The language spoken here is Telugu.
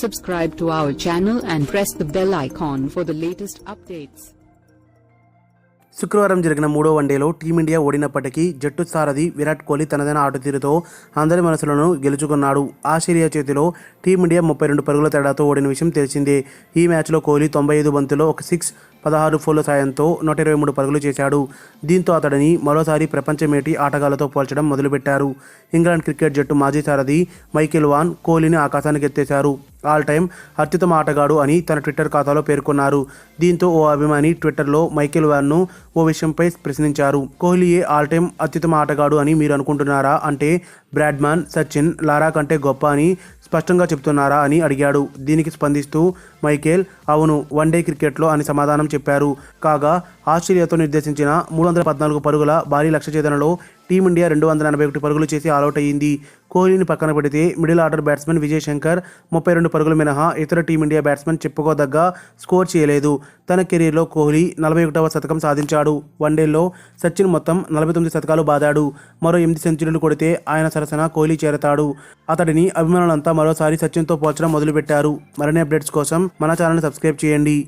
Subscribe to our channel and press the bell icon for the latest updates. శుక్రవారం జరిగిన మూడో వన్డేలో టీమిండియా ఓడినప్పటికీ జట్టు సారథి విరాట్ కోహ్లీ తనదైన ఆటతీరుతో అందరి మనసులను గెలుచుకున్నాడు. ఆస్ట్రేలియా చేతిలో టీమిండియా 32 పరుగుల తేడాతో ఓడిన విషయం తెలిసిందే. ఈ మ్యాచ్లో కోహ్లీ 95 బంతుల్లో ఒక 6, 16 ఫోర్ల సాయంతో 123 పరుగులు చేశాడు. దీంతో అతడిని మరోసారి ప్రపంచ మేటి ఆటగాళ్లతో పోల్చడం మొదలుపెట్టారు. ఇంగ్లాండ్ క్రికెట్ జట్టు మాజీ సారథి మైకేల్ వాన్ కోహ్లీని ఆకాశానికి ఎత్తేశారు. ఆల్ టైమ్ అత్యుత్తమ ఆటగాడు అని తన ట్విట్టర్ ఖాతాలో పేర్కొన్నారు. దీంతో ఓ అభిమాని ట్విట్టర్లో మైకేల్ వాన్ను ఓ విషయంపై ప్రశ్నించారు. కోహ్లీయే ఆల్ టైమ్ అత్యుత్తమ ఆటగాడు అని మీరు అనుకుంటున్నారా అంటే బ్రాడ్మన్, సచిన్, లారా కంటే గొప్ప అని స్పష్టంగా చెప్తున్నారా అని అడిగాడు. దీనికి స్పందిస్తూ మైకేల్ అవును వన్డే క్రికెట్లో అని సమాధానం చెప్పారు. కాగా ఆస్ట్రేలియాతో నిర్దేశించిన 314 పరుగుల భారీ లక్ష్య ఛేదనలో టీమిండియా 241 పరుగులు చేసి ఆలౌట్ అయ్యింది. కోహ్లీని పక్కన పెడితే middle order batsmen Vijay Shankar 32 పరుగులు మినహా ఇతర టీమిండియా బ్యాట్స్మెన్ చెప్పుకోదగ్గ స్కోర్ చేయలేదు. తన కెరీర్లో కోహ్లీ 41వ శతకం సాధించాడు. వన్డేల్లో సచిన్ మొత్తం 49 శతకాలు బాదాడు. మరో 8 సెంచరీలు కొడితే ఆయన సరసన కోహ్లీ చేరతాడు. అతడిని అభిమానులంతా మరోసారి సచిన్తో పోల్చడం మొదలుపెట్టారు. మరిన్ని అప్డేట్స్ కోసం మన ఛానల్ని సబ్స్క్రైబ్ చేయండి.